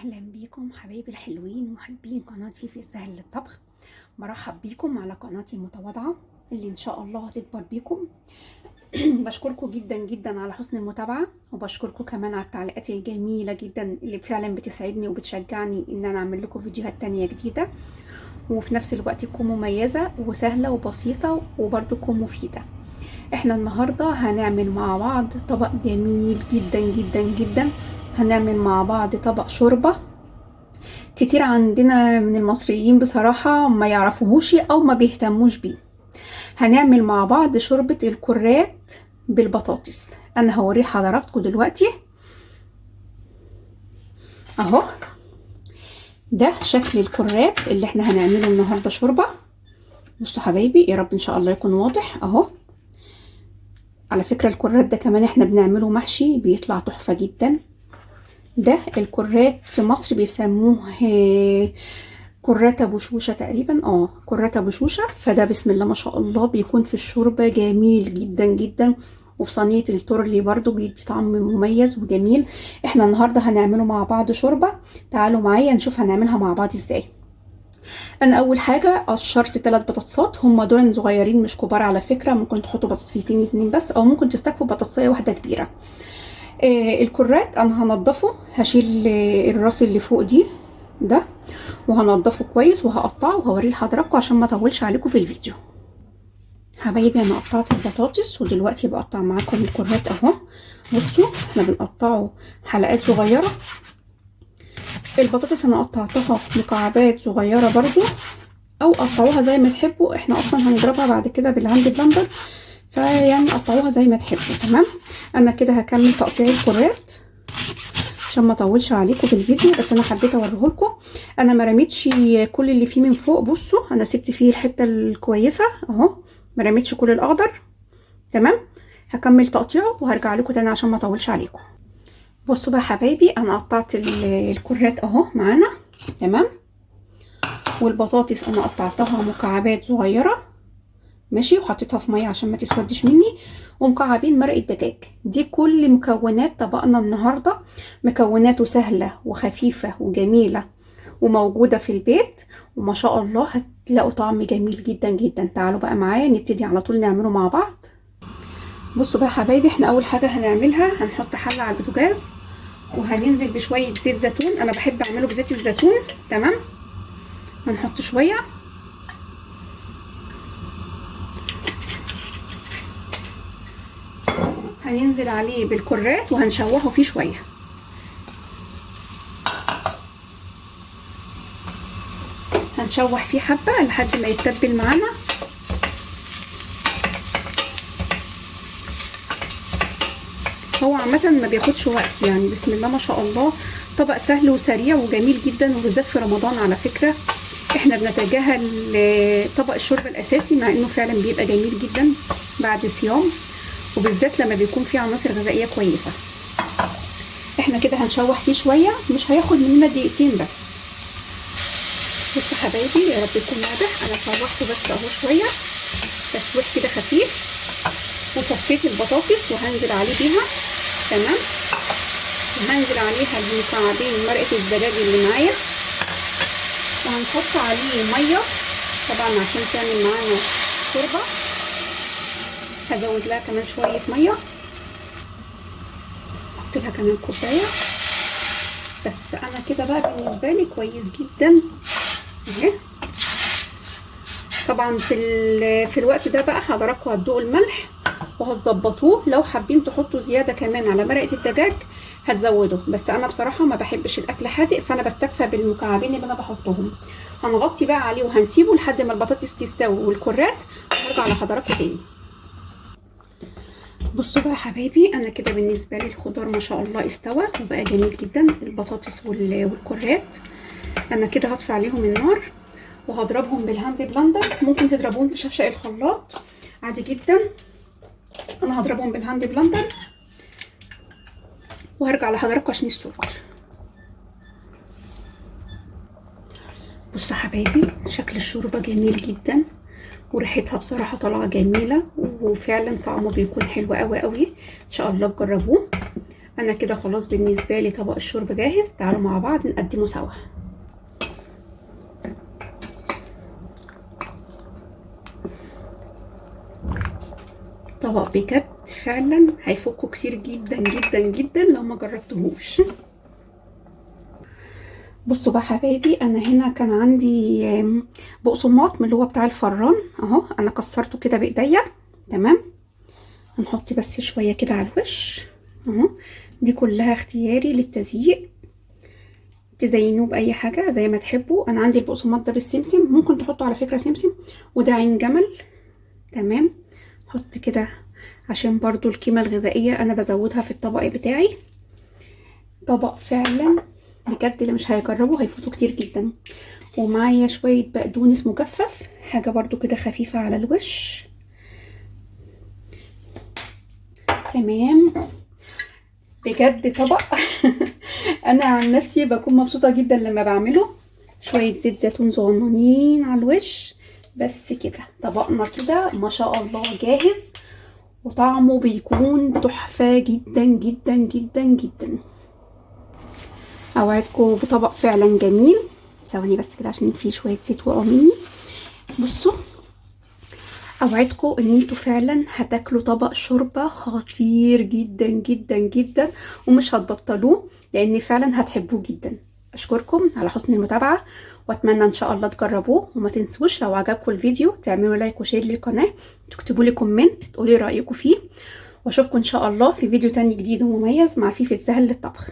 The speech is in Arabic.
اهلا بيكم حبايبي الحلوين محبين قناه فيفي سهل للطبخ. مرحب بيكم على قناتي المتواضعه اللي ان شاء الله هتكبر بيكم. بشكركم جدا جدا على حسن المتابعه، وبشكركم كمان على التعليقات الجميله جدا اللي فعلا بتسعدني وبتشجعني ان انا اعمل لكم فيديوهات تانية جديده، وفي نفس الوقت تكون مميزه وسهله وبسيطه وبرده تكون مفيده. احنا النهارده هنعمل مع بعض طبق جميل جدا جدا جدا. هنعمل مع بعض طبق شوربه كتير عندنا من المصريين بصراحة ما يعرفوهوش او ما بيهتموش بيه. هنعمل مع بعض شوربة الكرات بالبطاطس. انا هوريه لحضراتكم دلوقتي اهو. ده شكل الكرات اللي احنا هنعمله النهاردة شوربة. بصوا حبايبي، يا رب ان شاء الله يكون واضح اهو. على فكرة الكرات ده كمان احنا بنعمله محشي بيطلع تحفة جدا. ده الكرات في مصر بيسموه كرات ابو شوشه تقريبا، كرات ابو شوشه. فده بسم الله ما شاء الله بيكون في الشوربه جميل جدا جدا، وفي صينيه التورلي برضو بيدي طعم مميز وجميل. احنا النهارده هنعمله مع بعض شوربه. تعالوا معايا نشوف هنعملها مع بعض ازاي. انا اول حاجه قشرت 3 بطاطسات، هم دول صغيرين مش كبار على فكره. ممكن تحطوا بطاطسيتين 2 بس، او ممكن تستكفوا بطاطسيه واحده كبيره. الكرات انا هنضفه، هشيل الراس اللي فوق دي ده، وهنضفه كويس وهقطعه وهوريه لحضراتكم عشان ما اطولش عليكم في الفيديو. حبايبي انا قطعت البطاطس ودلوقتي بقطع معاكم الكرات اهو. بصوا احنا بنقطعه حلقات صغيره. البطاطس انا قطعتها مكعبات صغيره برضو، او قطعوها زي ما تحبوا. احنا اصلا هنضربها بعد كده بالهاند بلندر، فيعني قطعوها زي ما تحبوا. تمام. انا كده هكمل تقطيع الكرات عشان ما اطولش عليكم في الفيديو، بس انا حبيت اوريهولكم. انا ما رميتش كل اللي فيه من فوق، بصوا انا سبت فيه الحته الكويسه اهو، ما رميتش كل الاخضر. تمام. هكمل تقطيعه وهرجع لكم تاني عشان ما اطولش عليكم. بصوا بقى حبايبي، انا قطعت الكرات اهو معانا. تمام. والبطاطس انا قطعتها مكعبات صغيره ماشي، وحطيتها في ميه عشان ما تسودش مني. ومكعبين مرق الدجاج. دي كل مكونات طبقنا النهارده. مكوناته سهله وخفيفه وجميله وموجوده في البيت، وما شاء الله هتلاقوا طعم جميل جدا جدا. تعالوا بقى معايا نبتدي على طول نعمله مع بعض. بصوا بقى حبايبي، احنا اول حاجه هنعملها هنحط حله على البوتاجاز، وهننزل بشويه زيت زيتون. انا بحب اعمله بزيت الزيتون. تمام. هنحط شويه، هننزل عليه بالكرات وهنشوحه فيه شويه. هنشوح فيه حبه لحد ما يتبل معانا. هو عامه ما بياخدش وقت، يعني بسم الله ما شاء الله طبق سهل وسريع وجميل جدا، وبالذات في رمضان على فكره. احنا بنتجاهل طبق الشوربه الاساسي مع انه فعلا بيبقى جميل جدا بعد صيام، وبالذات لما بيكون فيه عناصر غذائيه كويسه. احنا كده هنشوح فيه شويه، مش هياخد مننا دقيقتين بس. بصوا حبايبي، يا رب يكون واضح. انا شوحته بس اهو شويه تشويح كده خفيف، وصفيت البطاطس وهنزل عليه بيها. تمام. وهنزل عليها بمكعبين مرقه الدجاج اللي معايا، وهنحط عليه ميه طبعا عشان تعمل معانا شوربه. هزود لها كمان شويه ميه، احط لها كمان كوبايه بس. انا كده بقى بالنسبه لي كويس جدا اهي. طبعا في الوقت ده بقى حضراتكم هتدوقوا الملح وهتظبطوه. لو حابين تحطوا زياده كمان على مرقه الدجاج هتزودوا، بس انا بصراحه ما بحبش الاكل حادق، فانا بستكفى بالمكعبين اللي انا بحطهم. هنغطي بقى عليه وهنسيبه لحد ما البطاطس تستوي والكرات، وهرجع لحضراتكم تاني. بصوا بقى حبايبي، انا كده بالنسبه لي الخضار ما شاء الله استوى وبقى جميل جدا، البطاطس والكرات. انا كده هطفي عليهم النار وهضربهم بالهاند بلندر. ممكن تضربوهم في شفشق الخلاط عادي جدا. انا هضربهم بالهاند بلندر وهرجع لحضراتكم عشان الصوت. بصوا حبايبي، شكل الشوربه جميل جدا، وريحتها بصراحه طالعه جميله، وفعلا طعمه بيكون حلو قوي قوي. ان شاء الله تجربوه. انا كده خلاص بالنسبه لي طبق الشوربه جاهز. تعالوا مع بعض نقدمه سوا. طبق بجد فعلا هيفكوا كتير جدا جدا جدا لو ما جربتهوش. بصوا بقى حبايبي، انا هنا كان عندي بقسماط من اللي هو بتاع الفران اهو. انا كسرته كده بايديا. تمام. هنحط بس شويه كده على الوش اهو. دي كلها اختياري للتزييق، تزينوه باي حاجه زي ما تحبوا. انا عندي البقسماط ده بالسمسم، ممكن تحطوا على فكره سمسم، وده عين جمل. تمام. حط كده عشان برضو القيمه الغذائيه انا بزودها في الطبق بتاعي. طبق فعلا بجد اللي مش هيجربه هيفوتوا كتير جدا. ومعايا شويه بقدونس مجفف، حاجه برضو كده خفيفه على الوش. تمام. بجد طبق انا عن نفسي بكون مبسوطه جدا لما بعمله. شويه زيت زيتون صغننين على الوش بس كده. طبقنا كده ما شاء الله جاهز، وطعمه بيكون تحفه جدا جدا جدا جدا. اوعدكم بطبق فعلا جميل. ثواني بس كده عشان فيه شويه زيت وقعوا مني. بصوا، اوعدكم ان انتوا فعلا هتاكلوا طبق شوربه خطير جدا جدا جدا، ومش هتبطلوه لان فعلا هتحبوه جدا. اشكركم على حسن المتابعه، واتمنى ان شاء الله تجربوه. وما تنسوش لو عجبكم الفيديو تعملوا لايك وشير للقناه، تكتبوا لي كومنت تقولي رايكم فيه. واشوفكم ان شاء الله في فيديو تاني جديد ومميز مع فيفي سهل للطبخ.